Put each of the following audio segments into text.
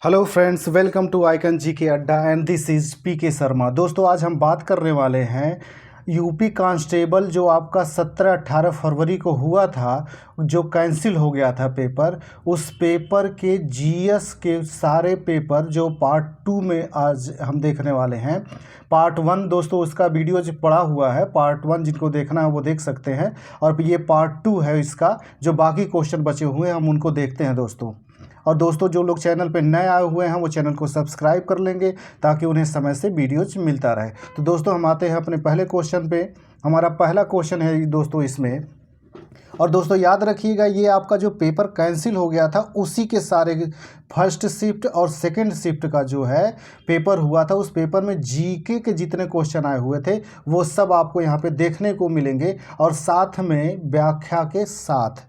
Hello friends, welcome to Icon G K Adda and this is P के शर्मा। दोस्तों, आज हम बात करने वाले हैं यूपी कांस्टेबल जो आपका 17-18 फरवरी को हुआ था, जो कैंसिल हो गया था पेपर। उस पेपर के जीएस के सारे पेपर जो पार्ट 2 में आज हम देखने वाले हैं। पार्ट 1 दोस्तों उसका वीडियो जो पड़ा हुआ है, पार्ट 1 जिनको देखना है वो देख सकते हैं, और ये पार्ट 2 है इसका। जो बाकी क्वेश्चन बचे हुए हैं हम उनको देखते हैं दोस्तों। और दोस्तों, जो लोग चैनल पर नए आए हुए हैं वो चैनल को सब्सक्राइब कर लेंगे ताकि उन्हें समय से वीडियोज मिलता रहे। तो दोस्तों, हम आते हैं अपने पहले क्वेश्चन पे। हमारा पहला क्वेश्चन है दोस्तों इसमें, और दोस्तों याद रखिएगा, ये आपका जो पेपर कैंसिल हो गया था उसी के सारे फर्स्ट शिफ्ट और सेकंड शिफ्ट का जो है पेपर हुआ था। उस पेपर में जीके के जितने क्वेश्चन आए हुए थे वो सब आपको यहाँ पे देखने को मिलेंगे, और साथ में व्याख्या के साथ।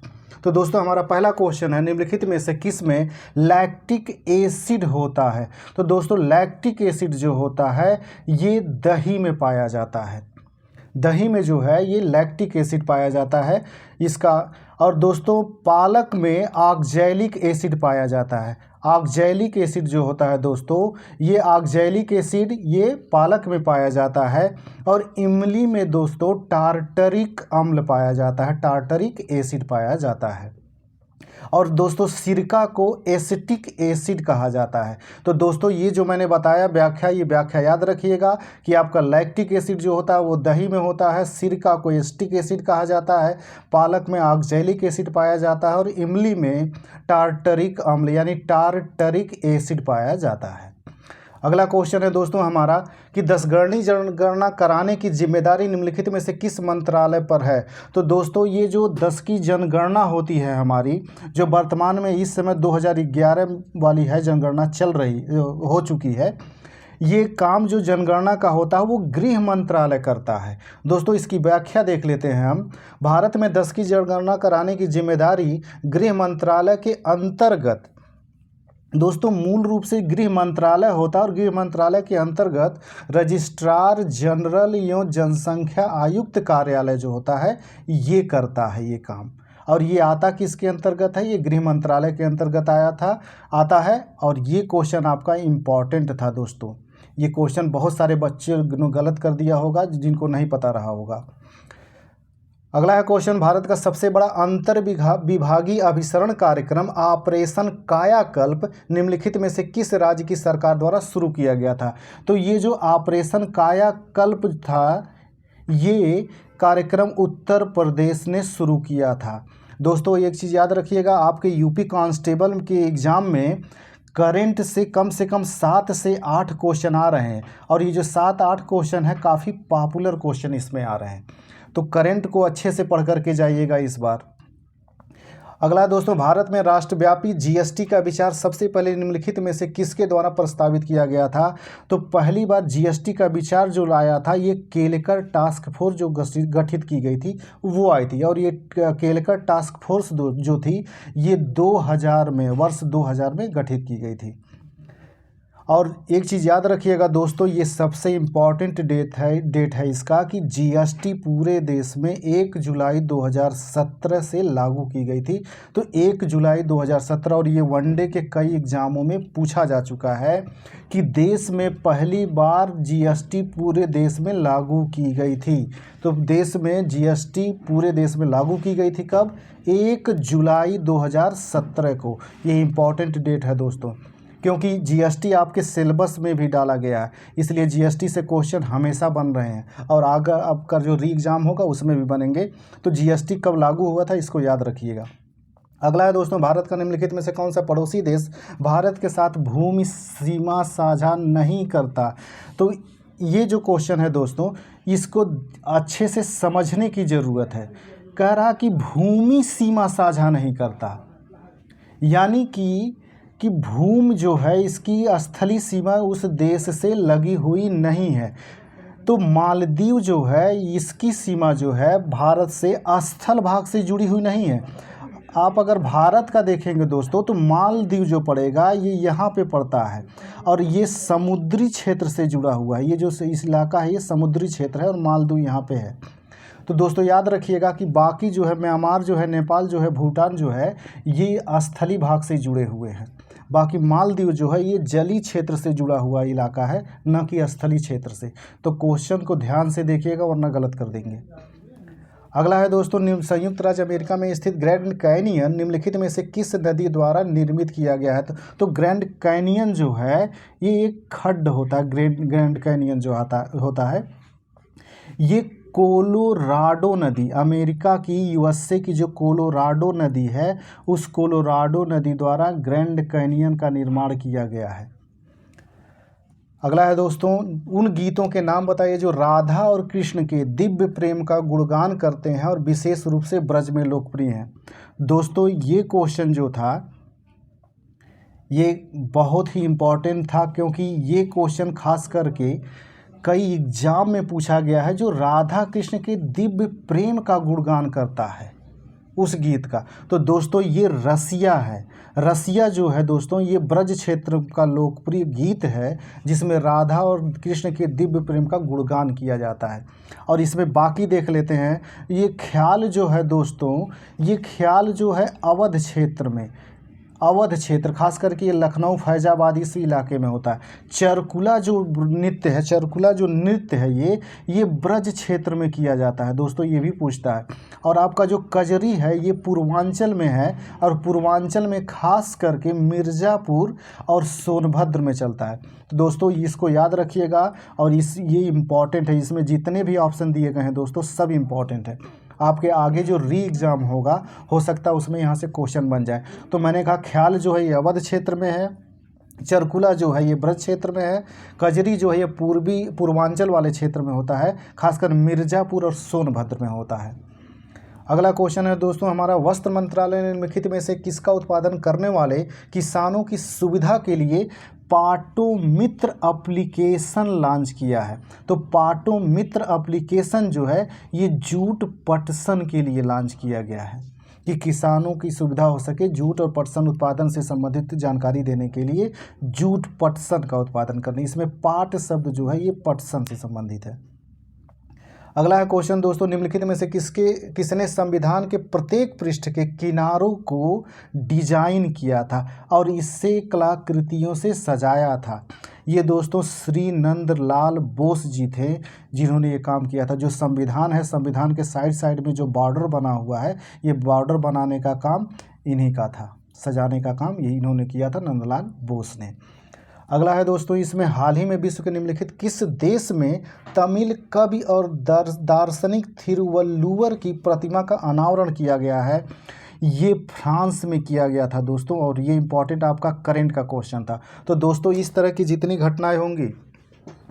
तो दोस्तों, हमारा पहला क्वेश्चन है, निम्नलिखित में से किस में लैक्टिक एसिड होता है। तो दोस्तों, लैक्टिक एसिड जो होता है ये दही में पाया जाता है। दही में जो है ये लैक्टिक एसिड पाया जाता है इसका। और दोस्तों, पालक में ऑक्जैलिक एसिड पाया जाता है। ऑक्जैलिक एसिड जो होता है दोस्तों, ये ऑक्जैलिक एसिड ये पालक में पाया जाता है। और इमली में दोस्तों टार्टरिक अम्ल पाया जाता है, टार्टरिक एसिड पाया जाता है। और दोस्तों, सिरका को एसिटिक एसिड कहा जाता है। तो दोस्तों, ये जो मैंने बताया व्याख्या, ये व्याख्या याद रखिएगा कि आपका लैक्टिक एसिड जो होता है वो दही में होता है, सिरका को एसिटिक एसिड कहा जाता है, पालक में ऑक्जैलिक एसिड पाया जाता है, और इमली में टार्टरिक अम्ल यानी टार्टरिक एसिड पाया जाता है। अगला क्वेश्चन है दोस्तों हमारा कि 10 जनगणना कराने की जिम्मेदारी निम्नलिखित में से किस मंत्रालय पर है। तो दोस्तों, ये जो 10 की जनगणना होती है हमारी, जो वर्तमान में इस समय 2011 वाली है जनगणना चल रही हो चुकी है, ये काम जो जनगणना का होता है वो गृह मंत्रालय करता है। दोस्तों, इसकी व्याख्या देख लेते हैं हम। भारत में 10 की जनगणना कराने की जिम्मेदारी गृह मंत्रालय के अंतर्गत दोस्तों मूल रूप से गृह मंत्रालय होता है, और गृह मंत्रालय के अंतर्गत रजिस्ट्रार जनरल एवं जनसंख्या आयुक्त कार्यालय जो होता है ये करता है ये काम। और ये आता किसके अंतर्गत है? ये गृह मंत्रालय के अंतर्गत आता है। और ये क्वेश्चन आपका इम्पॉर्टेंट था दोस्तों। ये क्वेश्चन बहुत सारे बच्चे ने गलत कर दिया होगा जिनको नहीं पता रहा होगा। अगला है क्वेश्चन, भारत का सबसे बड़ा अंतर विभागीय अभिसरण कार्यक्रम ऑपरेशन कायाकल्प निम्नलिखित में से किस राज्य की सरकार द्वारा शुरू किया गया था। तो ये जो ऑपरेशन कायाकल्प था ये कार्यक्रम उत्तर प्रदेश ने शुरू किया था। दोस्तों, एक चीज़ याद रखिएगा, आपके यूपी कांस्टेबल के एग्ज़ाम में करंट से कम 7 से 8 क्वेश्चन आ रहे हैं, और ये जो 7-8 क्वेश्चन है काफ़ी पॉपुलर क्वेश्चन इसमें आ रहे हैं। तो करंट को अच्छे से पढ़ करके जाइएगा इस बार। अगला दोस्तों, भारत में राष्ट्रव्यापी जीएसटी का विचार सबसे पहले निम्नलिखित में से किसके द्वारा प्रस्तावित किया गया था। तो पहली बार जीएसटी का विचार जो लाया था ये केलकर टास्क फोर्स जो गठित की गई थी वो आई थी। और ये केलकर टास्क फोर्स जो थी ये 2000 में, वर्ष 2000 में गठित की गई थी। और एक चीज़ याद रखिएगा दोस्तों, ये सबसे इम्पॉर्टेंट डेट है इसका कि जीएसटी पूरे देश में 1 जुलाई 2017 से लागू की गई थी। तो 1 जुलाई 2017, और ये वनडे के कई एग्जामों में पूछा जा चुका है कि देश में पहली बार जीएसटी पूरे देश में लागू की गई थी। तो देश में जीएसटी पूरे देश में लागू की गई थी कब? 1 जुलाई 2017 को। ये इम्पॉर्टेंट डेट है दोस्तों, क्योंकि जीएसटी आपके सिलेबस में भी डाला गया है, इसलिए जीएसटी से क्वेश्चन हमेशा बन रहे हैं, और आगे आपका जो री एग्ज़ाम होगा उसमें भी बनेंगे। तो जीएसटी कब लागू हुआ था इसको याद रखिएगा। अगला है दोस्तों, भारत का निम्नलिखित में से कौन सा पड़ोसी देश भारत के साथ भूमि सीमा साझा नहीं करता। तो ये जो क्वेश्चन है दोस्तों इसको अच्छे से समझने की ज़रूरत है। कह रहा कि भूमि सीमा साझा नहीं करता, यानी कि भूमि जो है इसकी स्थलीय सीमा उस देश से लगी हुई नहीं है। तो मालदीव जो है इसकी सीमा जो है भारत से स्थल भाग से जुड़ी हुई नहीं है। आप अगर भारत का देखेंगे दोस्तों तो मालदीव जो पड़ेगा ये यहाँ पे पड़ता है, और ये समुद्री क्षेत्र से जुड़ा हुआ है। ये जो इस इलाका है ये समुद्री क्षेत्र है, और मालदीव यहाँ पे है। तो दोस्तों याद रखिएगा कि बाकी जो है म्यांमार जो है, नेपाल जो है, भूटान जो है, ये स्थलीय भाग से जुड़े हुए हैं। बाकी मालदीव जो है ये जलीय क्षेत्र से जुड़ा हुआ इलाका है, न कि स्थलीय क्षेत्र से। तो क्वेश्चन को ध्यान से देखिएगा वरना गलत कर देंगे। अगला है दोस्तों, संयुक्त राज्य अमेरिका में स्थित ग्रैंड कैनियन निम्नलिखित में से किस नदी द्वारा निर्मित किया गया है? तो ग्रैंड कैनियन जो है ये एक खड्ड होता है। ग्रैंड कैनियन जो होता है ये कोलोराडो नदी, अमेरिका की यूएसए की जो कोलोराडो नदी है उस कोलोराडो नदी द्वारा ग्रैंड कैनियन का निर्माण किया गया है। अगला है दोस्तों, उन गीतों के नाम बताइए जो राधा और कृष्ण के दिव्य प्रेम का गुणगान करते हैं और विशेष रूप से ब्रज में लोकप्रिय हैं। दोस्तों ये क्वेश्चन जो था ये बहुत ही इम्पोर्टेंट था, क्योंकि ये क्वेश्चन खास करके कई एग्जाम में पूछा गया है। जो राधा कृष्ण के दिव्य प्रेम का गुणगान करता है उस गीत का, तो दोस्तों ये रसिया है। रसिया जो है दोस्तों ये ब्रज क्षेत्र का लोकप्रिय गीत है जिसमें राधा और कृष्ण के दिव्य प्रेम का गुणगान किया जाता है। और इसमें बाकी देख लेते हैं, ये ख्याल जो है दोस्तों, ये ख्याल जो है अवध क्षेत्र में, अवध क्षेत्र खास करके ये लखनऊ फैजाबाद इस इलाके में होता है। चरकुला जो नृत्य है, चरकुला जो नृत्य है ये ब्रज क्षेत्र में किया जाता है दोस्तों, ये भी पूछता है। और आपका जो कजरी है ये पूर्वांचल में है, और पूर्वांचल में खास करके मिर्ज़ापुर और सोनभद्र में चलता है। तो दोस्तों इसको याद रखिएगा, और ये इम्पॉर्टेंट है, इसमें जितने भी ऑप्शन दिए गए हैं दोस्तों सब इम्पॉर्टेंट है। आपके आगे जो री एग्ज़ाम होगा हो सकता है उसमें यहाँ से क्वेश्चन बन जाए। तो मैंने कहा ख्याल जो है ये अवध क्षेत्र में है, चरकुला जो है ये ब्रज क्षेत्र में है, कजरी जो है ये पूर्वांचल वाले क्षेत्र में होता है, खासकर मिर्ज़ापुर और सोनभद्र में होता है। अगला क्वेश्चन है दोस्तों हमारा, वस्त्र मंत्रालय ने निम्नलिखित में से किसका उत्पादन करने वाले किसानों की सुविधा के लिए पाटो मित्र एप्लीकेशन लॉन्च किया है? तो पाटो मित्र एप्लीकेशन जो है ये जूट पटसन के लिए लॉन्च किया गया है कि किसानों की सुविधा हो सके। जूट और पटसन उत्पादन से संबंधित जानकारी देने के लिए जूट पटसन का उत्पादन करने, इसमें पाट शब्द जो है ये पटसन से संबंधित है। अगला है क्वेश्चन दोस्तों, निम्नलिखित में से किसने संविधान के प्रत्येक पृष्ठ के किनारों को डिजाइन किया था और इससे कलाकृतियों से सजाया था? ये दोस्तों श्री नंदलाल बोस जी थे जिन्होंने ये काम किया था। जो संविधान है, संविधान के साइड में जो बॉर्डर बना हुआ है, ये बॉर्डर बनाने का काम इन्हीं का था, सजाने का काम ये इन्होंने किया था, नंदलाल बोस ने। अगला है दोस्तों, इसमें हाल ही में विश्व के निम्नलिखित किस देश में तमिल कवि और दार्शनिक थिरुवल्लुवर की प्रतिमा का अनावरण किया गया है? ये फ्रांस में किया गया था दोस्तों, और ये इंपॉर्टेंट आपका करेंट का क्वेश्चन था। तो दोस्तों इस तरह की जितनी घटनाएं होंगी,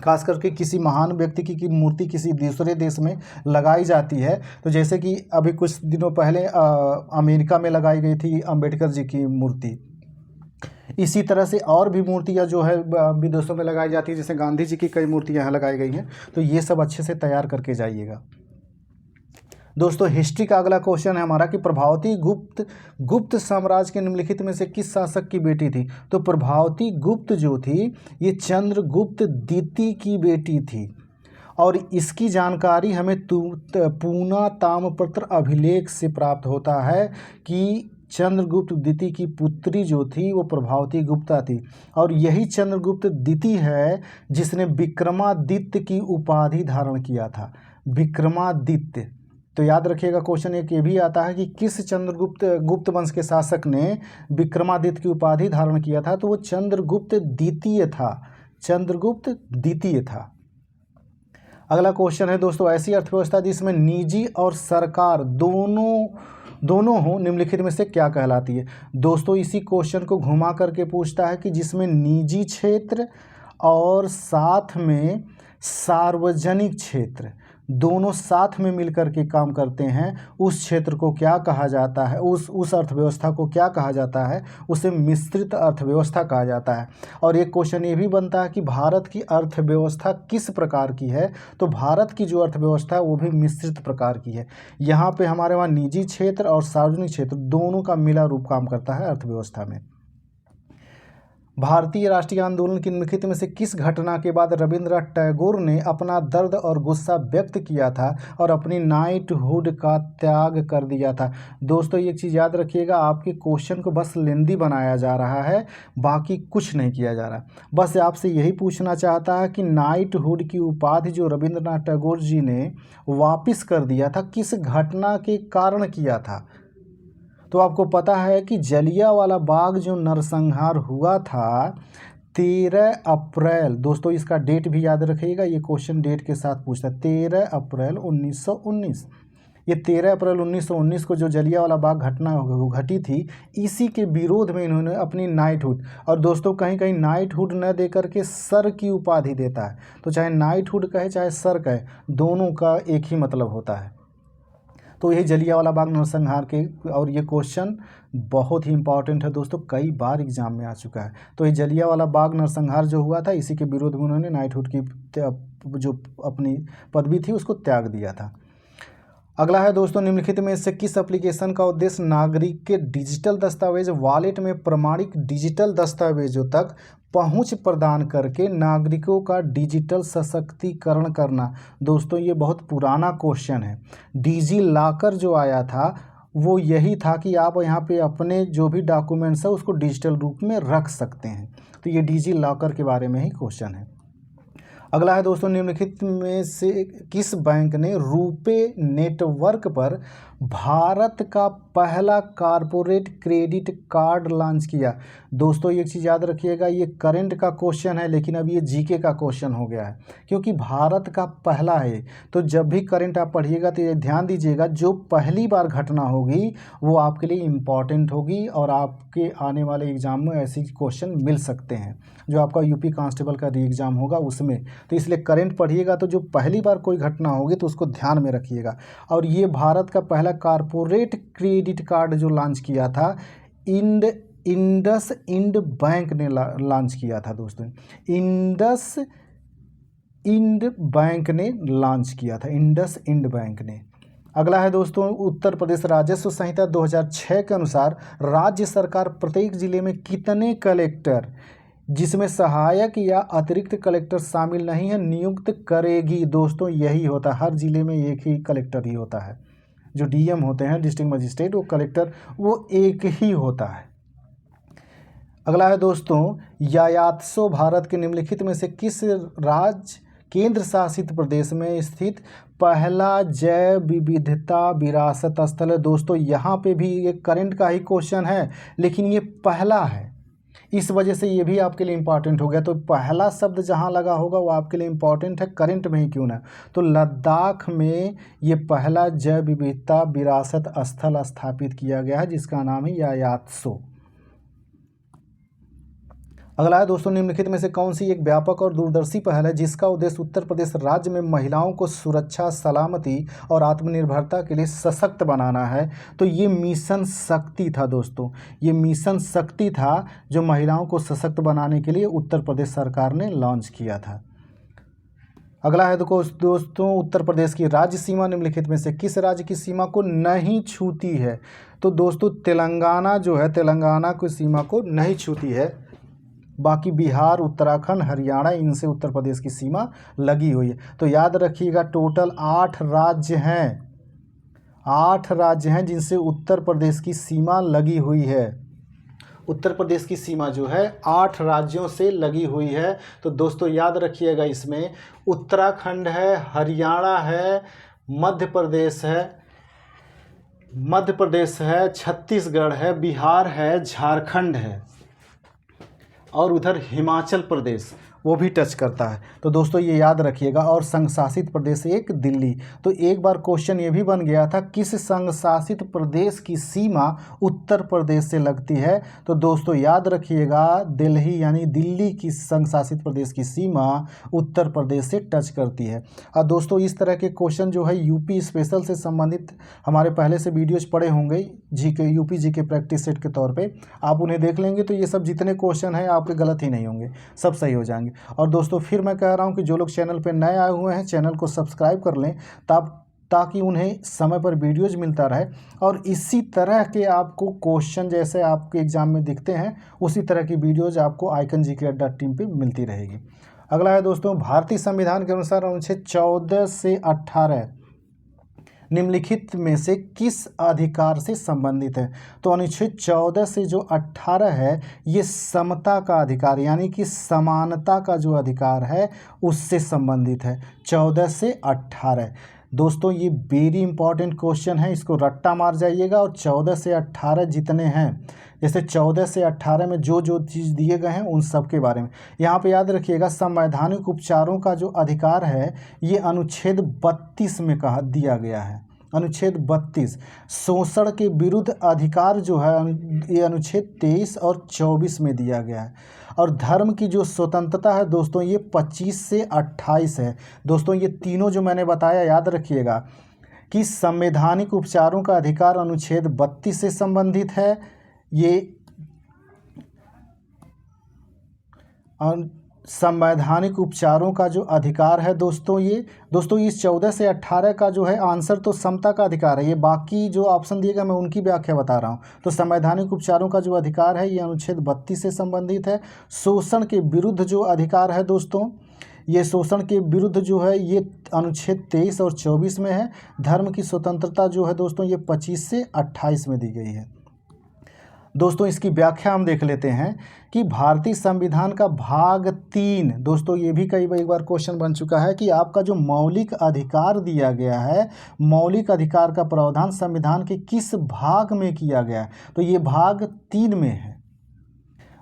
खास करके किसी महान व्यक्ति की मूर्ति किसी दूसरे देश में लगाई जाती है, तो जैसे कि अभी कुछ दिनों पहले अमेरिका में लगाई गई थी अंबेडकर जी की मूर्ति, इसी तरह से और भी मूर्तियाँ जो है विदेशों में लगाई जाती है, जैसे गांधी जी की कई मूर्तियाँ यहाँ लगाई गई हैं। तो ये सब अच्छे से तैयार करके जाइएगा दोस्तों। हिस्ट्री का अगला क्वेश्चन है हमारा कि प्रभावती गुप्त साम्राज्य के निम्नलिखित में से किस शासक की बेटी थी? तो प्रभावती गुप्त जो थी ये चंद्रगुप्त द्वितीय की बेटी थी, और इसकी जानकारी हमें पूना ताम्रपत्र अभिलेख से प्राप्त होता है कि चंद्रगुप्त द्वितीय की पुत्री जो थी वो प्रभावती गुप्ता थी, और यही चंद्रगुप्त द्वितीय है जिसने विक्रमादित्य की उपाधि धारण किया था। विक्रमादित्य, तो याद रखिएगा क्वेश्चन एक ये भी आता है कि किस गुप्त वंश के शासक ने विक्रमादित्य की उपाधि धारण किया था? तो वो चंद्रगुप्त द्वितीय था, चंद्रगुप्त द्वितीय था। अगला क्वेश्चन है दोस्तों, ऐसी अर्थव्यवस्था जिसमें निजी और सरकार दोनों हो निम्नलिखित में से क्या कहलाती है? दोस्तों इसी क्वेश्चन को घुमा करके पूछता है कि जिसमें निजी क्षेत्र और साथ में सार्वजनिक क्षेत्र दोनों साथ में मिलकर के काम करते हैं, उस क्षेत्र को क्या कहा जाता है, उस अर्थव्यवस्था को क्या कहा जाता है? उसे मिश्रित अर्थव्यवस्था कहा जाता है। और एक क्वेश्चन ये भी बनता है कि भारत की अर्थव्यवस्था किस प्रकार की है? तो भारत की जो अर्थव्यवस्था है वो भी मिश्रित प्रकार की है। यहाँ पे हमारे वहाँ निजी क्षेत्र और सार्वजनिक क्षेत्र दोनों का मिला रूप काम करता है अर्थव्यवस्था में। भारतीय राष्ट्रीय आंदोलन की निम्नलिखित में से किस घटना के बाद रविंद्रनाथ टैगोर ने अपना दर्द और गुस्सा व्यक्त किया था और अपनी नाइटहुड का त्याग कर दिया था? दोस्तों एक चीज़ याद रखिएगा, आपके क्वेश्चन को बस लेंदी बनाया जा रहा है, बाकी कुछ नहीं किया जा रहा। बस आपसे यही पूछना चाहता है कि नाइटहुड की उपाधि जो रविंद्रनाथ टैगोर जी ने वापिस कर दिया था, किस घटना के कारण किया था? तो आपको पता है कि जलियांवाला बाग जो नरसंहार हुआ था 13 अप्रैल, दोस्तों इसका डेट भी याद रखिएगा, ये क्वेश्चन डेट के साथ पूछता है। 13 अप्रैल 1919, ये 13 अप्रैल 1919 को जो जलियांवाला बाग घटना घटी थी, इसी के विरोध में इन्होंने अपनी नाइटहुड, और दोस्तों कहीं कहीं नाइटहुड न दे करके सर की उपाधि देता है, तो चाहे नाइटहुड कहे चाहे सर कहे, दोनों का एक ही मतलब होता है। तो यही जलियांवाला बाग नरसंहार के, और ये क्वेश्चन बहुत ही इंपॉर्टेंट है दोस्तों, कई बार एग्जाम में आ चुका है। तो ये जलियांवाला बाग नरसंहार जो हुआ था, इसी के विरोध में उन्होंने नाइटहुड की जो अपनी पदवी थी उसको त्याग दिया था। अगला है दोस्तों, निम्नलिखित में से किस एप्लीकेशन का उद्देश्य नागरिक के डिजिटल दस्तावेज वॉलेट में प्रमाणिक डिजिटल दस्तावेजों तक पहुंच प्रदान करके नागरिकों का डिजिटल सशक्तिकरण करना? दोस्तों ये बहुत पुराना क्वेश्चन है। डिजी लॉकर जो आया था वो यही था कि आप यहाँ पे अपने जो भी डॉक्यूमेंट्स है उसको डिजिटल रूप में रख सकते हैं। तो ये डिजी लॉकर के बारे में ही क्वेश्चन है। अगला है दोस्तों, निम्नलिखित में से किस बैंक ने रुपे नेटवर्क पर भारत का पहला कारपोरेट क्रेडिट कार्ड लॉन्च किया? दोस्तों एक चीज़ याद रखिएगा, ये करंट का क्वेश्चन है, लेकिन अब ये जीके का क्वेश्चन हो गया है, क्योंकि भारत का पहला है। तो जब भी करंट आप पढ़िएगा तो ये ध्यान दीजिएगा, जो पहली बार घटना होगी वो आपके लिए इम्पॉर्टेंट होगी, और आपके आने वाले एग्जाम में ऐसे क्वेश्चन मिल सकते हैं, जो आपका यूपी कांस्टेबल का री एग्ज़ाम होगा उसमें। तो इसलिए करंट पढ़िएगा, तो जो पहली बार कोई घटना होगी तो उसको ध्यान में रखिएगा। और ये भारत का पहला कारपोरेट क्रेडिट कार्ड जो लॉन्च किया था, इंडसइंड बैंक ने लॉन्च किया था दोस्तों, इंडसइंड बैंक ने लॉन्च किया था, इंडसइंड बैंक ने। अगला है दोस्तों, उत्तर प्रदेश राजस्व संहिता 2006 के अनुसार राज्य सरकार प्रत्येक जिले में कितने कलेक्टर, जिसमें सहायक या अतिरिक्त कलेक्टर शामिल नहीं है, नियुक्त करेगी? दोस्तों यही होता है, हर जिले में एक ही कलेक्टर ही होता है। जो डीएम होते हैं, डिस्ट्रिक्ट मजिस्ट्रेट, वो कलेक्टर वो एक ही होता है। अगला है दोस्तों, यायात्सो भारत के निम्नलिखित में से किस राज्य केंद्र शासित प्रदेश में स्थित पहला जैव विविधता विरासत स्थल है? दोस्तों यहाँ पे भी एक करंट का ही क्वेश्चन है, लेकिन ये पहला है, इस वजह से ये भी आपके लिए इम्पॉर्टेंट हो गया। तो पहला शब्द जहाँ लगा होगा वो आपके लिए इम्पॉर्टेंट है, करंट में ही क्यों ना। तो लद्दाख में ये पहला जैव विविधता विरासत स्थल स्थापित किया गया है, जिसका नाम है यायात्सो। अगला है दोस्तों, निम्नलिखित में से कौन सी एक व्यापक और दूरदर्शी पहल है जिसका उद्देश्य उत्तर प्रदेश राज्य में महिलाओं को सुरक्षा, सलामती और आत्मनिर्भरता के लिए सशक्त बनाना है? तो ये मिशन शक्ति था दोस्तों, ये मिशन शक्ति था जो महिलाओं को सशक्त बनाने के लिए उत्तर प्रदेश सरकार ने लॉन्च किया था। अगला है दोस्तों, उत्तर प्रदेश की राज्य सीमा निम्नलिखित में से किस राज्य की सीमा को नहीं छूती है? तो दोस्तों तेलंगाना जो है, तेलंगाना की सीमा को नहीं छूती है, बाकी बिहार, उत्तराखंड, हरियाणा, इनसे उत्तर प्रदेश की सीमा लगी हुई है। तो याद रखिएगा, टोटल 8 राज्य हैं, 8 राज्य हैं जिनसे उत्तर प्रदेश की सीमा लगी हुई है। उत्तर प्रदेश की सीमा जो है 8 राज्यों से लगी हुई है। तो दोस्तों याद रखिएगा, इसमें उत्तराखंड है, हरियाणा है, मध्य प्रदेश है, छत्तीसगढ़ है, बिहार है, झारखंड है, और उधर हिमाचल प्रदेश वो भी टच करता है। तो दोस्तों ये याद रखिएगा। और संघ शासित प्रदेश एक दिल्ली। तो एक बार क्वेश्चन ये भी बन गया था, किस संघ शासित प्रदेश की सीमा उत्तर प्रदेश से लगती है? तो दोस्तों याद रखिएगा, दिल्ली यानी दिल्ली की संघ शासित प्रदेश की सीमा उत्तर प्रदेश से टच करती है। और दोस्तों इस तरह के क्वेश्चन जो है यूपी स्पेशल से संबंधित हमारे पहले से वीडियोज पड़े होंगे, GK UP GK practice set के तौर पर, आप उन्हें देख लेंगे तो ये सब जितने क्वेश्चन हैं आपके गलत ही नहीं होंगे, सब सही हो जाएंगे। और दोस्तों फिर मैं कह रहा हूं कि जो लोग चैनल पे नए आए हुए हैं, चैनल को सब्सक्राइब कर लें ताकि उन्हें समय पर वीडियोज़ मिलता रहे और इसी तरह के आपको क्वेश्चन जैसे आपके एग्ज़ाम में दिखते हैं उसी तरह की वीडियोज़ आपको आइकन जीके अड्डा टीम पे मिलती रहेगी। अगला है दोस्तों, भारतीय संविधान के अनुसार अनुच्छेद 14 से 18 निम्नलिखित में से किस अधिकार से संबंधित है? तो अनुच्छेद 14 से जो 18 है ये समता का अधिकार यानी कि समानता का जो अधिकार है उससे संबंधित है। 14 से 18 दोस्तों ये वेरी इंपॉर्टेंट क्वेश्चन है, इसको रट्टा मार जाइएगा। और 14 से 18 जितने हैं, जैसे 14 से 18 में जो जो चीज़ दिए गए हैं उन सब के बारे में यहाँ पे याद रखिएगा। संवैधानिक उपचारों का जो अधिकार है ये अनुच्छेद 32 में कहा दिया गया है। अनुच्छेद 32 शोषण के विरुद्ध अधिकार जो है ये अनुच्छेद 23 और 24 में दिया गया है। और धर्म की जो स्वतंत्रता है दोस्तों ये 25 से 28 है। दोस्तों ये तीनों जो मैंने बताया याद रखिएगा कि संवैधानिक उपचारों का अधिकार अनुच्छेद 32 से संबंधित है। ये संवैधानिक उपचारों का जो अधिकार है दोस्तों इस 14 से 18 का जो है आंसर तो समता का अधिकार है। ये बाकी जो ऑप्शन दिएगा मैं उनकी व्याख्या बता रहा हूँ। तो संवैधानिक उपचारों का जो अधिकार है ये अनुच्छेद 32 से संबंधित है। शोषण के विरुद्ध जो अधिकार है दोस्तों ये शोषण के विरुद्ध जो है ये अनुच्छेद 23 और 24 में है। धर्म की स्वतंत्रता जो है दोस्तों ये 25 से 28 में दी गई है। दोस्तों इसकी व्याख्या हम देख लेते हैं कि भारतीय संविधान का भाग 3 दोस्तों ये भी कई बार क्वेश्चन बन चुका है कि आपका जो मौलिक अधिकार दिया गया है, मौलिक अधिकार का प्रावधान संविधान के किस भाग में किया गया है? तो ये भाग 3 में है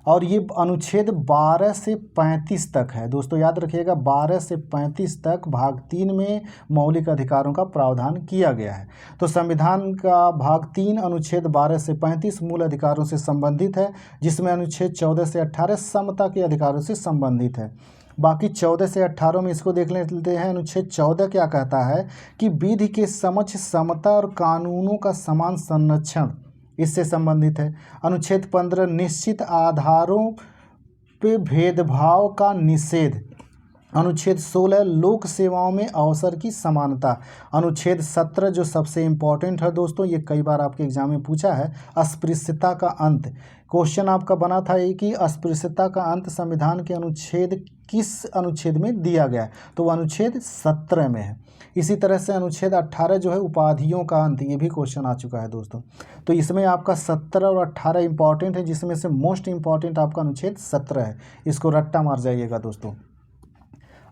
और ये अनुच्छेद 12 से 35 तक है। दोस्तों याद रखिएगा 12 से 35 तक भाग 3 में मौलिक अधिकारों का प्रावधान किया गया है। तो संविधान का भाग 3 अनुच्छेद 12 से 35 मूल अधिकारों से संबंधित है, जिसमें अनुच्छेद 14 से 18 समता के अधिकारों से संबंधित है। बाकी 14 से 18 में इसको देख लेते हैं। अनुच्छेद 14 क्या कहता है कि विधि के समक्ष समता और कानूनों का समान संरक्षण इससे संबंधित है। अनुच्छेद 15 निश्चित आधारों पे भेदभाव का निषेध। अनुच्छेद 16 लोक सेवाओं में अवसर की समानता। अनुच्छेद 17 जो सबसे इम्पोर्टेंट है दोस्तों, ये कई बार आपके एग्जाम में पूछा है, अस्पृश्यता का अंत। क्वेश्चन आपका बना था ये कि अस्पृश्यता का अंत संविधान के अनुच्छेद किस अनुच्छेद में दिया गया है? तो वो अनुच्छेद 17 में है। इसी तरह से अनुच्छेद 18 जो है उपाधियों का अंत, ये भी क्वेश्चन आ चुका है दोस्तों। तो इसमें आपका 17 और 18 इंपॉर्टेंट है, जिसमें से मोस्ट इंपॉर्टेंट आपका अनुच्छेद 17 है। इसको रट्टा मार जाइएगा दोस्तों।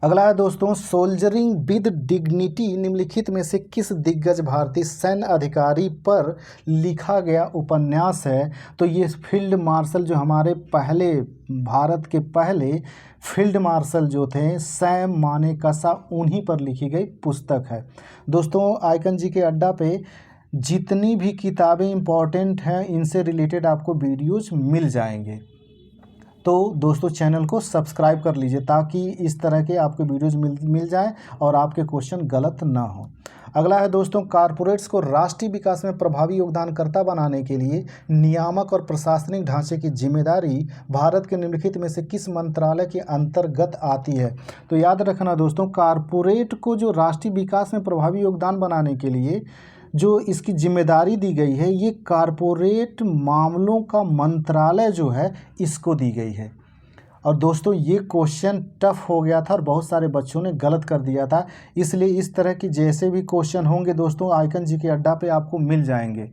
अगला है दोस्तों, सोल्जरिंग विद डिग्निटी निम्नलिखित में से किस दिग्गज भारतीय सैन्य अधिकारी पर लिखा गया उपन्यास है? तो ये फील्ड मार्शल जो हमारे पहले भारत के पहले फील्ड मार्शल जो थे सैम मानेकशॉ, उन्हीं पर लिखी गई पुस्तक है। दोस्तों आइकन जी के अड्डा पे जितनी भी किताबें इंपॉर्टेंट हैं इनसे रिलेटेड आपको वीडियोज़ मिल जाएंगे। तो दोस्तों चैनल को सब्सक्राइब कर लीजिए ताकि इस तरह के आपको वीडियोज़ मिल जाएं और आपके क्वेश्चन गलत ना हो। अगला है दोस्तों, कारपोरेट्स को राष्ट्रीय विकास में प्रभावी योगदानकर्ता बनाने के लिए नियामक और प्रशासनिक ढांचे की जिम्मेदारी भारत के निम्नलिखित में से किस मंत्रालय के अंतर्गत आती है? तो याद रखना दोस्तों, कारपोरेट को जो राष्ट्रीय विकास में प्रभावी योगदान बनाने के लिए जो इसकी जिम्मेदारी दी गई है ये कारपोरेट मामलों का मंत्रालय जो है इसको दी गई है। और दोस्तों ये क्वेश्चन टफ हो गया था और बहुत सारे बच्चों ने गलत कर दिया था, इसलिए इस तरह की जैसे भी क्वेश्चन होंगे दोस्तों आइकन जी के अड्डा पे आपको मिल जाएंगे,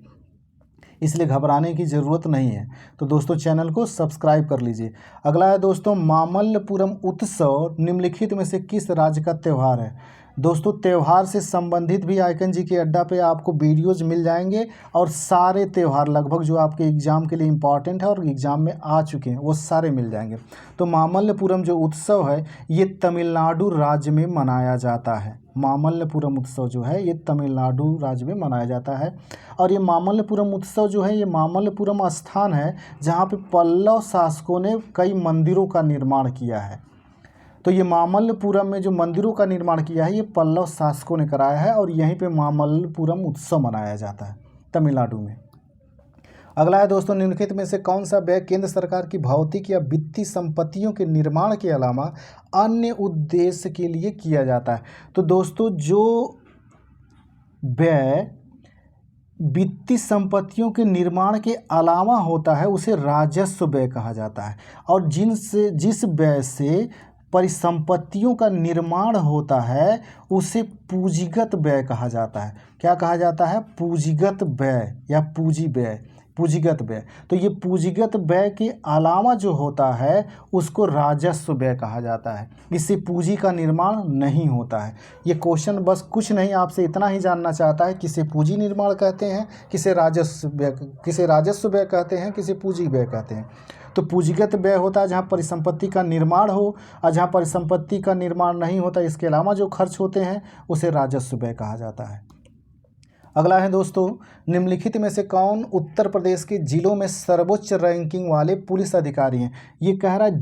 इसलिए घबराने की ज़रूरत नहीं है। तो दोस्तों चैनल को सब्सक्राइब कर लीजिए। अगला है दोस्तों, मामल्लपुरम उत्सव निम्नलिखित में से किस राज्य का त्यौहार है? दोस्तों त्यौहार से संबंधित भी आइकन जी के अड्डा पे आपको वीडियोज़ मिल जाएंगे और सारे त्यौहार लगभग जो आपके एग्ज़ाम के लिए इम्पॉर्टेंट है और एग्ज़ाम में आ चुके हैं वो सारे मिल जाएंगे। तो मामल्लपुरम जो उत्सव है ये तमिलनाडु राज्य में मनाया जाता है। मामल्लपुरम उत्सव जो है ये तमिलनाडु राज्य में मनाया जाता है। और ये मामल्लपुरम उत्सव जो है ये मामल्लपुरम स्थान है जहाँ पे पल्लव शासकों ने कई मंदिरों का निर्माण किया है। तो ये मामल्लपुरम में जो मंदिरों का निर्माण किया है ये पल्लव शासकों ने कराया है और यहीं पे मामल्लपुरम उत्सव मनाया जाता है तमिलनाडु में। अगला है दोस्तों, निम्नलिखित में से कौन सा व्यय केंद्र सरकार की भौतिक या वित्तीय संपत्तियों के निर्माण के अलावा अन्य उद्देश्य के लिए किया जाता है? तो दोस्तों जो व्यय वित्तीय संपत्तियों के निर्माण के अलावा होता है उसे राजस्व व्यय कहा जाता है। और जिस व्यय से परिसंपत्तियों का निर्माण होता है उसे पूंजीगत व्यय कहा जाता है। क्या कहा जाता है? पूंजीगत व्यय या पूंजी व्यय, पूंजीगत व्यय। तो ये पूंजीगत व्यय के अलावा जो होता है उसको राजस्व व्यय कहा जाता है। इससे पूंजी का निर्माण नहीं होता है। ये क्वेश्चन बस कुछ नहीं, आपसे इतना ही जानना चाहता है किसे पूंजी निर्माण कहते हैं, किसे राजस्व व्यय कहते हैं, किसे पूंजी व्यय कहते हैं। तो पूंजीगत व्यय होता है जहाँ परिसंपत्ति का निर्माण हो, और जहाँ परिसंपत्ति का निर्माण नहीं होता इसके अलावा जो खर्च होते हैं उसे राजस्व व्यय कहा जाता है। अगला है दोस्तों, निम्नलिखित में से कौन उत्तर प्रदेश के जिलों में सर्वोच्च रैंकिंग वाले पुलिस अधिकारी हैं? ये कह रहा है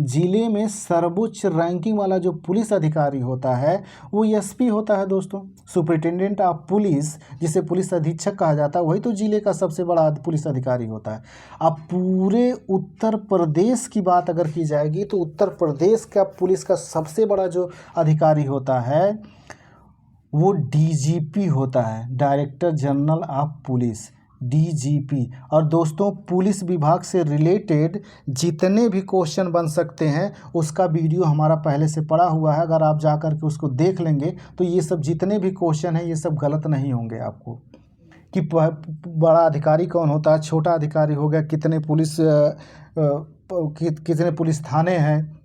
जिले में सर्वोच्च रैंकिंग वाला जो पुलिस अधिकारी होता है वो एसपी होता है दोस्तों, सुपरिटेंडेंट ऑफ पुलिस, जिसे पुलिस अधीक्षक कहा जाता है, वही तो जिले का सबसे बड़ा पुलिस अधिकारी होता है। अब पूरे उत्तर प्रदेश की बात अगर की जाएगी तो उत्तर प्रदेश का पुलिस का सबसे बड़ा जो अधिकारी होता है वो डीजीपी होता है, director general of police, DGP. और दोस्तों पुलिस विभाग से रिलेटेड जितने भी क्वेश्चन बन सकते हैं उसका वीडियो हमारा पहले से पड़ा हुआ है, अगर आप जा कर के उसको देख लेंगे तो ये सब जितने भी क्वेश्चन हैं ये सब गलत नहीं होंगे आपको। कि बड़ा अधिकारी कौन होता है, छोटा अधिकारी हो गया, कितने पुलिस थाने हैं,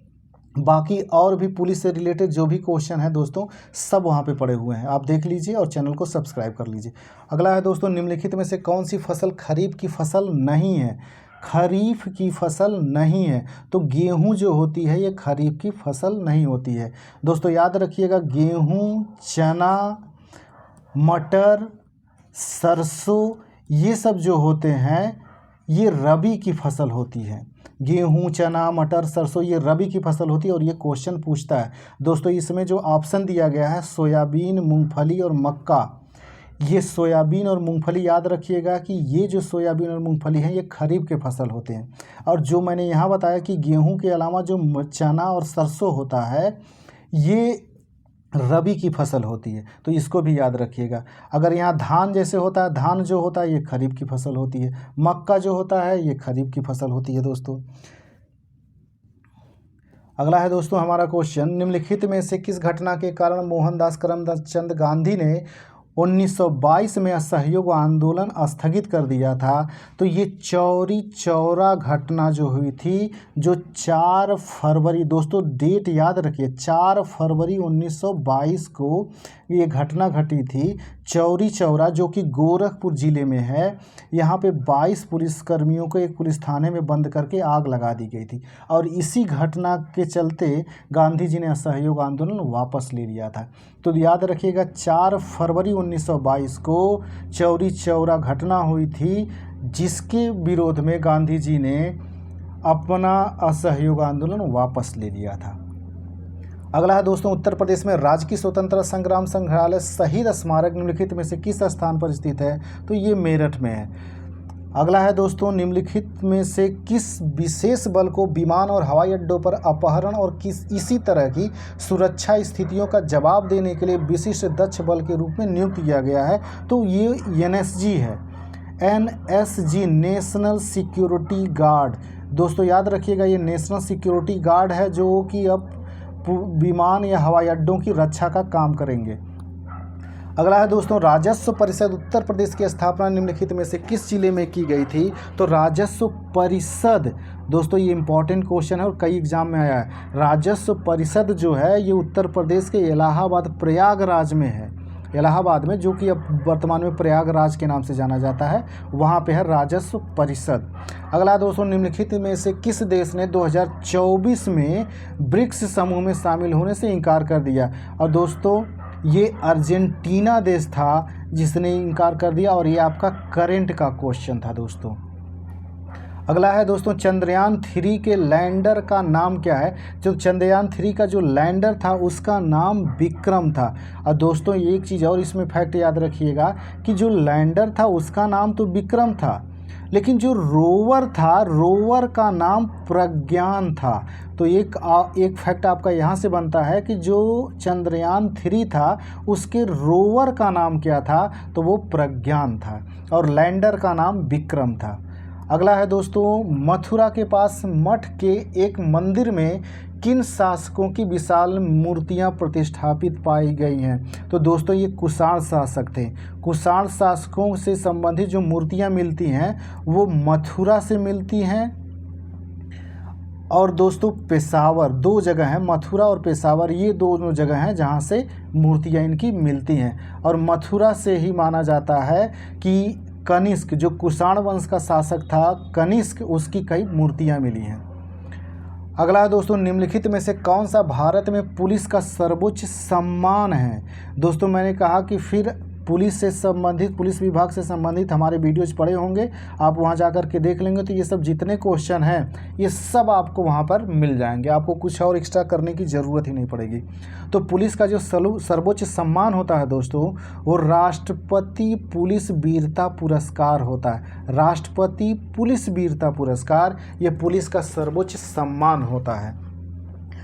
बाकी और भी पुलिस से रिलेटेड जो भी क्वेश्चन है दोस्तों सब वहाँ पे पड़े हुए हैं, आप देख लीजिए और चैनल को सब्सक्राइब कर लीजिए। अगला है दोस्तों, निम्नलिखित में से कौन सी फसल खरीफ की फसल नहीं है? खरीफ की फसल नहीं है तो गेहूं जो होती है ये खरीफ की फसल नहीं होती है। दोस्तों याद रखिएगा, गेहूं, चना, मटर, सरसों ये सब जो होते हैं ये रबी की फसल होती है। गेहूं, चना, मटर, सरसों ये रबी की फसल होती है। और ये क्वेश्चन पूछता है दोस्तों, इसमें जो ऑप्शन दिया गया है सोयाबीन, मूंगफली और मक्का, ये सोयाबीन और मूंगफली याद रखिएगा कि ये जो सोयाबीन और मूंगफली हैं ये खरीफ के फसल होते हैं। और जो मैंने यहाँ बताया कि गेहूं के अलावा जो चना और सरसों होता है ये रबी की फसल होती है, तो इसको भी याद रखिएगा। अगर यहाँ धान जैसे होता है, धान जो होता है ये खरीफ की फसल होती है, मक्का जो होता है ये खरीफ की फसल होती है दोस्तों। अगला है दोस्तों हमारा क्वेश्चन, निम्नलिखित में से किस घटना के कारण मोहनदास करमचंद गांधी ने 1922 में असहयोग आंदोलन स्थगित कर दिया था? तो ये चौरी चौरा घटना जो हुई थी, जो 4 फरवरी, दोस्तों डेट याद रखिए, 4 फरवरी 1922 को ये घटना घटी थी। चौरी चौरा जो कि गोरखपुर ज़िले में है, यहाँ पे 22 पुलिसकर्मियों को एक पुलिस थाने में बंद करके आग लगा दी गई थी। और इसी घटना के चलते गांधी जी ने असहयोग आंदोलन वापस ले लिया था। तो याद रखिएगा 4 फरवरी 1922 को चौरी चौरा घटना हुई थी, जिसके विरोध में गांधी जी ने अपना असहयोग आंदोलन वापस ले लिया था। अगला है दोस्तों, उत्तर प्रदेश में राजकीय स्वतंत्रता संग्राम संग्रहालय शहीद स्मारक निम्नलिखित में से किस स्थान पर स्थित है? तो ये मेरठ में है। अगला है दोस्तों, निम्नलिखित में से किस विशेष बल को विमान और हवाई अड्डों पर अपहरण और इसी तरह की सुरक्षा स्थितियों का जवाब देने के लिए विशिष्ट दक्ष बल के रूप में नियुक्त किया गया है? तो ये एनएसजी है, एनएसजी, नेशनल सिक्योरिटी गार्ड। दोस्तों याद रखिएगा ये नेशनल सिक्योरिटी गार्ड है जो कि अब विमान या हवाई अड्डों की रक्षा का काम करेंगे। अगला है दोस्तों, राजस्व परिषद उत्तर प्रदेश की स्थापना निम्नलिखित में से किस जिले में की गई थी? तो राजस्व परिषद, दोस्तों ये इंपॉर्टेंट क्वेश्चन है और कई एग्जाम में आया है। राजस्व परिषद जो है ये उत्तर प्रदेश के इलाहाबाद प्रयागराज में है, इलाहाबाद में, जो कि अब वर्तमान में प्रयागराज के नाम से जाना जाता है, वहाँ पे है राजस्व परिषद। अगला दोस्तों, निम्नलिखित में से किस देश ने 2024 में ब्रिक्स समूह में शामिल होने से इनकार कर दिया? और दोस्तों ये अर्जेंटीना देश था जिसने इनकार कर दिया, और ये आपका करंट का क्वेश्चन था दोस्तों। अगला है दोस्तों, चंद्रयान 3 के लैंडर का नाम क्या है? जो चंद्रयान 3 का जो लैंडर था उसका नाम विक्रम था। और दोस्तों एक चीज़ और इसमें फैक्ट याद रखिएगा कि जो लैंडर था उसका नाम तो विक्रम था, लेकिन जो रोवर था, रोवर का नाम प्रज्ञान था। तो एक फैक्ट आपका यहाँ से बनता है कि जो चंद्रयान 3 था उसके रोवर का नाम क्या था, तो वो प्रज्ञान था, और लैंडर का नाम विक्रम था। अगला है दोस्तों, मथुरा के पास मठ के एक मंदिर में किन शासकों की विशाल मूर्तियां प्रतिष्ठापित पाई गई हैं? तो दोस्तों ये कुषाण शासक थे। कुषाण शासकों से संबंधित जो मूर्तियां मिलती हैं वो मथुरा से मिलती हैं, और दोस्तों पेशावर, 2 जगह हैं, मथुरा और पेशावर, ये दोनों जगह हैं जहां से मूर्तियां इनकी मिलती हैं। और मथुरा से ही माना जाता है कि कनिष्क, जो कुषाण वंश का शासक था कनिष्क, उसकी कई मूर्तियां मिली हैं। अगला है दोस्तों, निम्नलिखित में से कौन सा भारत में पुलिस का सर्वोच्च सम्मान है? दोस्तों मैंने कहा कि फिर पुलिस से संबंधित, पुलिस विभाग से संबंधित हमारे वीडियोज पड़े होंगे, आप वहां जाकर के देख लेंगे तो ये सब जितने क्वेश्चन हैं ये सब आपको वहां पर मिल जाएंगे, आपको कुछ और एक्स्ट्रा करने की ज़रूरत ही नहीं पड़ेगी। तो पुलिस का जो सर्वोच्च सम्मान होता है दोस्तों, वो राष्ट्रपति पुलिस वीरता पुरस्कार होता है। राष्ट्रपति पुलिस वीरता पुरस्कार ये पुलिस का सर्वोच्च सम्मान होता है।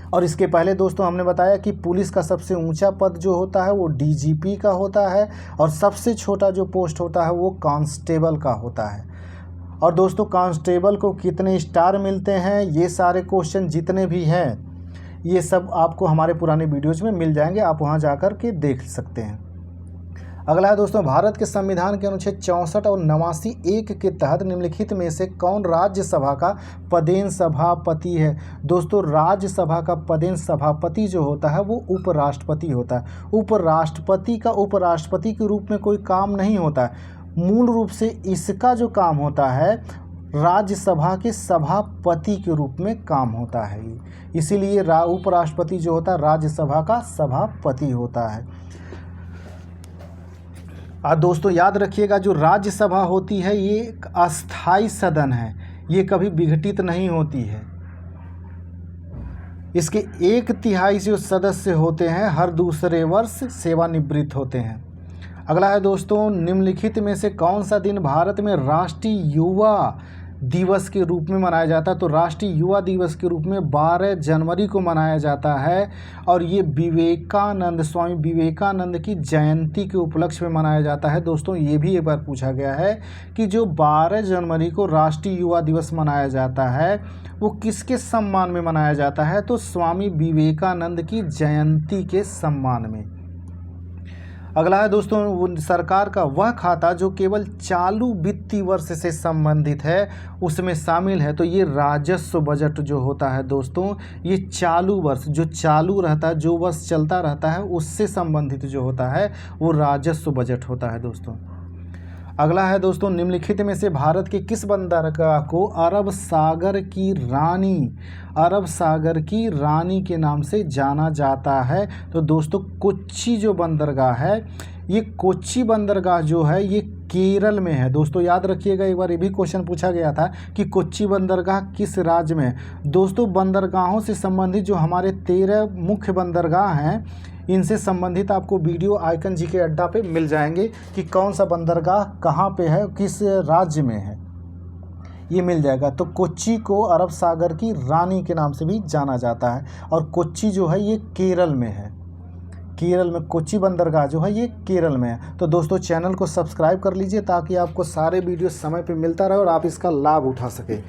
और इसके पहले दोस्तों हमने बताया कि पुलिस का सबसे ऊंचा पद जो होता है वो डीजीपी का होता है, और सबसे छोटा जो पोस्ट होता है वो कांस्टेबल का होता है। और दोस्तों कांस्टेबल को कितने स्टार मिलते हैं, ये सारे क्वेश्चन जितने भी हैं ये सब आपको हमारे पुराने वीडियोज में मिल जाएंगे, आप वहां जाकर के देख सकते हैं। अगला है दोस्तों, भारत के संविधान के अनुच्छेद 64 और 89(1) के तहत निम्नलिखित में से कौन राज्यसभा का पदेन सभापति है? दोस्तों राज्यसभा का पदेन सभापति जो होता है वो उपराष्ट्रपति होता है। उपराष्ट्रपति का उपराष्ट्रपति के रूप में कोई काम नहीं होता है, मूल रूप से इसका जो काम होता है राज्यसभा के सभापति के रूप में काम होता है, इसीलिए उपराष्ट्रपति जो होता है राज्यसभा का सभापति होता है। दोस्तों याद रखिएगा, जो राज्यसभा होती है ये एक अस्थाई सदन है, ये कभी विघटित नहीं होती है। इसके 1/3 जो सदस्य होते हैं हर दूसरे वर्ष सेवानिवृत्त होते हैं। अगला है दोस्तों, निम्नलिखित में से कौन सा दिन भारत में राष्ट्रीय युवा दिवस के रूप में मनाया जाता है? तो राष्ट्रीय युवा दिवस के रूप में 12 जनवरी को मनाया जाता है, और ये विवेकानंद, स्वामी विवेकानंद की जयंती के उपलक्ष्य में मनाया जाता है। दोस्तों ये भी एक बार पूछा गया है कि जो 12 जनवरी को राष्ट्रीय युवा दिवस मनाया जाता है वो किसके सम्मान में मनाया जाता है? तो स्वामी विवेकानंद की जयंती के सम्मान में। अगला है दोस्तों, सरकार का वह खाता जो केवल चालू वित्तीय वर्ष से संबंधित है उसमें शामिल है। तो ये राजस्व बजट जो होता है दोस्तों, ये चालू वर्ष, जो चालू रहता है, जो वर्ष चलता रहता है उससे संबंधित जो होता है वो राजस्व बजट होता है दोस्तों। अगला है दोस्तों, निम्नलिखित में से भारत के किस बंदरगाह को अरब सागर की रानी के नाम से जाना जाता है? तो दोस्तों कोच्चि जो बंदरगाह है, ये कोच्चि बंदरगाह जो है ये केरल में है। दोस्तों याद रखिएगा, एक बार ये भी क्वेश्चन पूछा गया था कि कोच्चि बंदरगाह किस राज्य में है। दोस्तों बंदरगाहों से संबंधित जो हमारे 13 मुख्य बंदरगाह हैं इनसे संबंधित आपको वीडियो आइकन जीके अड्डा पे मिल जाएंगे कि कौन सा बंदरगाह कहाँ पे है, किस राज्य में है, ये मिल जाएगा। तो कोच्चि को अरब सागर की रानी के नाम से भी जाना जाता है, और कोच्चि जो है ये केरल में है। केरल में कोच्चि बंदरगाह जो है ये केरल में है। तो दोस्तों चैनल को सब्सक्राइब कर लीजिए ताकि आपको सारे वीडियो समय पे मिलता रहे और आप इसका लाभ उठा सकें।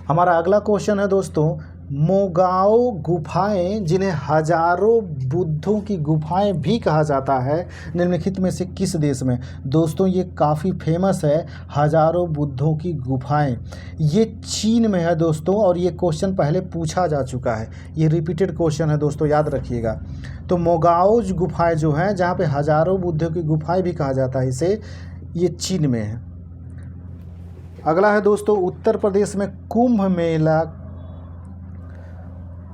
हमारा अगला क्वेश्चन है दोस्तों, मोगाओ गुफाएं, जिन्हें हजारों बुद्धों की गुफाएं भी कहा जाता है, निम्नलिखित में से किस देश में? दोस्तों ये काफ़ी फेमस है, हजारों बुद्धों की गुफाएं, ये चीन में है दोस्तों, और ये क्वेश्चन पहले पूछा जा चुका है, ये रिपीटेड क्वेश्चन है दोस्तों, याद रखिएगा। तो मोगाओ गुफाएं जो हैं, जहाँ पे हजारों बुद्धों की गुफाएं भी कहा जाता है इसे, ये चीन में है। अगला है दोस्तों, उत्तर प्रदेश में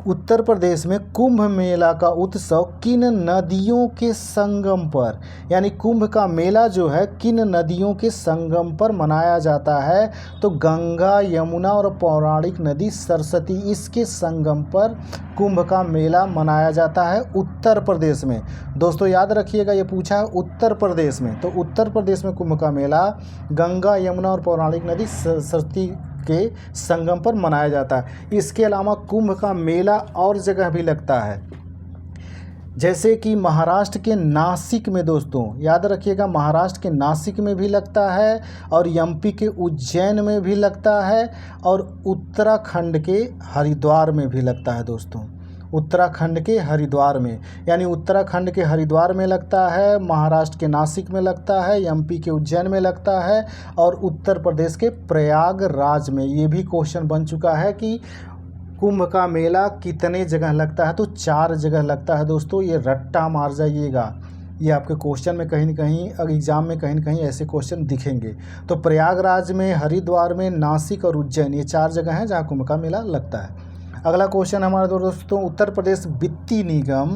उत्तर प्रदेश में कुंभ मेला का उत्सव किन नदियों के संगम पर, यानी कुंभ का मेला जो है किन नदियों के संगम पर मनाया जाता है? तो गंगा, यमुना और पौराणिक नदी सरस्वती, इसके संगम पर कुंभ का मेला मनाया जाता है उत्तर प्रदेश में। दोस्तों याद रखिएगा, ये पूछा है उत्तर प्रदेश में, तो उत्तर प्रदेश में कुंभ का मेला गंगा, यमुना और पौराणिक नदी सरस्वती के संगम पर मनाया जाता है। इसके अलावा कुंभ का मेला और जगह भी लगता है, जैसे कि महाराष्ट्र के नासिक में। दोस्तों याद रखिएगा, महाराष्ट्र के नासिक में भी लगता है और एमपी के उज्जैन में भी लगता है और उत्तराखंड के हरिद्वार में भी लगता है। दोस्तों उत्तराखंड के हरिद्वार में, यानी उत्तराखंड के हरिद्वार में लगता है, महाराष्ट्र के नासिक में लगता है, एमपी के उज्जैन में लगता है और उत्तर प्रदेश के प्रयागराज में। ये भी क्वेश्चन बन चुका है कि कुंभ का मेला कितने जगह लगता है? तो 4 जगह लगता है। दोस्तों ये रट्टा मार जाइएगा, ये आपके क्वेश्चन में कहीं न कहीं, एग्जाम में कहीं न कहीं ऐसे क्वेश्चन दिखेंगे। तो प्रयागराज में, हरिद्वार में, नासिक और उज्जैन, ये 4 जगह हैं जहाँ कुंभ का मेला लगता है। अगला क्वेश्चन हमारा दोस्तों, उत्तर प्रदेश वित्तीय निगम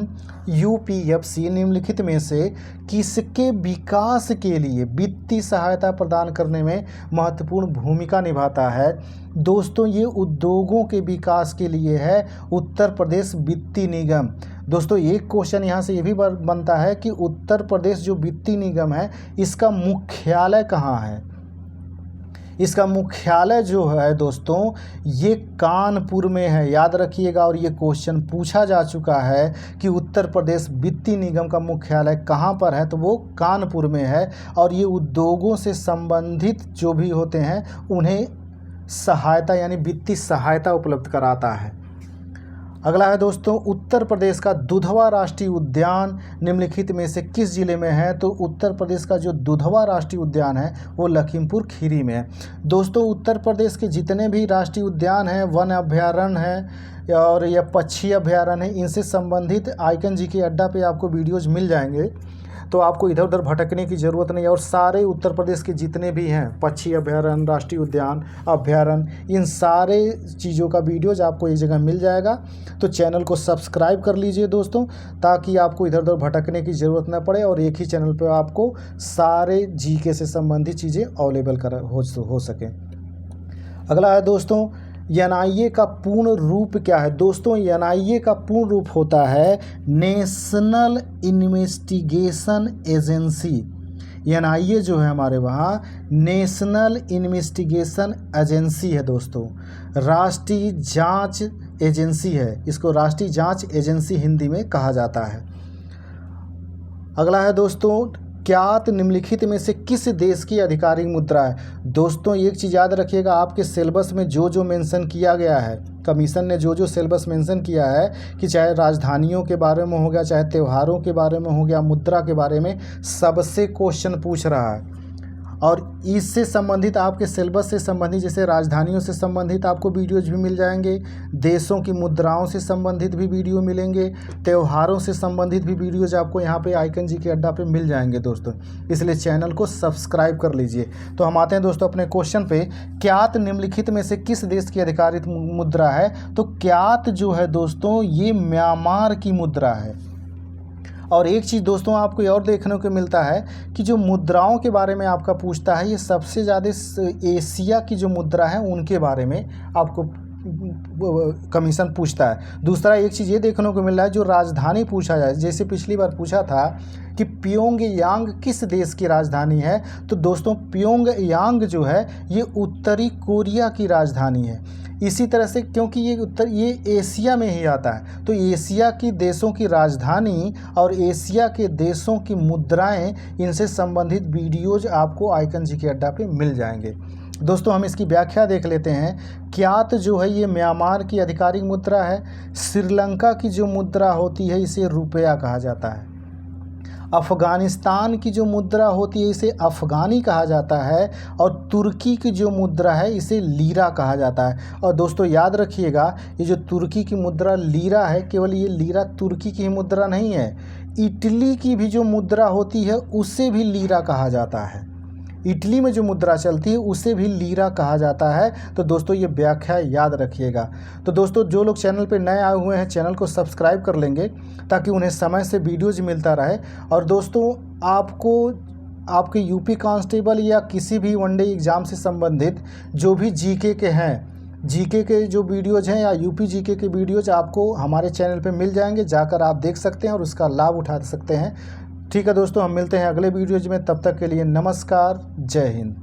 यूपीएफसी निम्नलिखित में से किसके विकास के लिए वित्तीय सहायता प्रदान करने में महत्वपूर्ण भूमिका निभाता है? दोस्तों ये उद्योगों के विकास के लिए है उत्तर प्रदेश वित्तीय निगम। दोस्तों एक क्वेश्चन यहाँ से ये भी बनता है कि उत्तर प्रदेश जो वित्तीय निगम है इसका मुख्यालय कहाँ है? इसका मुख्यालय जो है दोस्तों ये कानपुर में है, याद रखिएगा। और ये क्वेश्चन पूछा जा चुका है कि उत्तर प्रदेश वित्तीय निगम का मुख्यालय कहाँ पर है, तो वो कानपुर में है और ये उद्योगों से संबंधित जो भी होते हैं उन्हें सहायता यानी वित्तीय सहायता उपलब्ध कराता है। अगला है दोस्तों, उत्तर प्रदेश का दुधवा राष्ट्रीय उद्यान निम्नलिखित में से किस जिले में है? तो उत्तर प्रदेश का जो दुधवा राष्ट्रीय उद्यान है वो लखीमपुर खीरी में है। दोस्तों उत्तर प्रदेश के जितने भी राष्ट्रीय उद्यान हैं, वन अभयारण्य है और या पक्षी अभयारण्य है, इनसे संबंधित आइकन जीके अड्डा पे आपको वीडियोज़ मिल जाएंगे, तो आपको इधर उधर भटकने की ज़रूरत नहीं है। और सारे उत्तर प्रदेश के जितने भी हैं पक्षी अभयारण्य, राष्ट्रीय उद्यान, अभयारण्य, इन सारे चीज़ों का वीडियोज़ आपको एक जगह मिल जाएगा। तो चैनल को सब्सक्राइब कर लीजिए दोस्तों, ताकि आपको इधर उधर भटकने की ज़रूरत न पड़े और एक ही चैनल पर आपको सारे जीके से संबंधित चीज़ें अवेलेबल हो सकें। अगला है दोस्तों, एनआईए का पूर्ण रूप क्या है? दोस्तों एनआईए का पूर्ण रूप होता है नेशनल इन्वेस्टिगेशन एजेंसी। एनआईए जो है हमारे वहाँ नेशनल इन्वेस्टिगेशन एजेंसी है दोस्तों, राष्ट्रीय जांच एजेंसी है, इसको राष्ट्रीय जांच एजेंसी हिंदी में कहा जाता है। अगला है दोस्तों, ज्ञात निम्नलिखित में से किस देश की आधिकारिक मुद्रा है? दोस्तों एक चीज़ याद रखिएगा, आपके सिलेबस में जो जो मेंशन किया गया है, कमीशन ने जो जो सिलेबस मेंशन किया है कि चाहे राजधानियों के बारे में हो गया, चाहे त्योहारों के बारे में हो गया, मुद्रा के बारे में, सबसे क्वेश्चन पूछ रहा है। और इससे संबंधित आपके सिलेबस से संबंधित, जैसे राजधानियों से संबंधित आपको वीडियोज भी मिल जाएंगे, देशों की मुद्राओं से संबंधित भी वीडियो मिलेंगे, त्योहारों से संबंधित भी वीडियोज आपको यहाँ पे आइकन जीके अड्डा पे मिल जाएंगे दोस्तों। इसलिए चैनल को सब्सक्राइब कर लीजिए। तो हम आते हैं दोस्तों अपने क्वेश्चन पे, क्यात निम्नलिखित में से किस देश की आधिकारिक मुद्रा है? तो क्यात जो है दोस्तों ये म्यांमार की मुद्रा है। और एक चीज़ दोस्तों आपको और देखने को मिलता है कि जो मुद्राओं के बारे में आपका पूछता है, ये सबसे ज़्यादा एशिया की जो मुद्रा है उनके बारे में आपको कमीशन पूछता है। दूसरा एक चीज़ ये देखने को मिल रहा है, जो राजधानी पूछा जाए, जैसे पिछली बार पूछा था कि प्योंगयांग किस देश की राजधानी है, तो दोस्तों प्योंगयांग जो है ये उत्तरी कोरिया की राजधानी है। इसी तरह से क्योंकि ये एशिया में ही आता है, तो एशिया की देशों की राजधानी और एशिया के देशों की मुद्राएं, इनसे संबंधित वीडियोज आपको आइकन जीके अड्डा पे मिल जाएंगे। दोस्तों हम इसकी व्याख्या देख लेते हैं। क्यात जो है ये म्यांमार की आधिकारिक मुद्रा है। श्रीलंका की जो मुद्रा होती है इसे रुपया कहा जाता है। अफ़गानिस्तान की जो मुद्रा होती है इसे अफ़गानी कहा जाता है और तुर्की की जो मुद्रा है इसे लीरा कहा जाता है। और दोस्तों याद रखिएगा, ये जो तुर्की की मुद्रा लीरा है, केवल ये लीरा तुर्की की ही मुद्रा नहीं है, इटली की भी जो मुद्रा होती है उसे भी लीरा कहा जाता है। इटली में जो मुद्रा चलती है उसे भी लीरा कहा जाता है। तो दोस्तों ये व्याख्या याद रखिएगा। तो दोस्तों जो लोग चैनल पे नए आए हुए हैं चैनल को सब्सक्राइब कर लेंगे ताकि उन्हें समय से वीडियोज मिलता रहे। और दोस्तों आपको आपके यूपी कांस्टेबल या किसी भी वनडे एग्ज़ाम से संबंधित जो भी जीके के हैं, जीके के जो वीडियोज़ हैं या यूपी जीके के वीडियोज़ आपको हमारे चैनल पे मिल जाएंगे, जाकर आप देख सकते हैं और उसका लाभ उठा सकते हैं। ठीक है दोस्तों, हम मिलते हैं अगले वीडियोज़ में, तब तक के लिए नमस्कार, जय हिंद।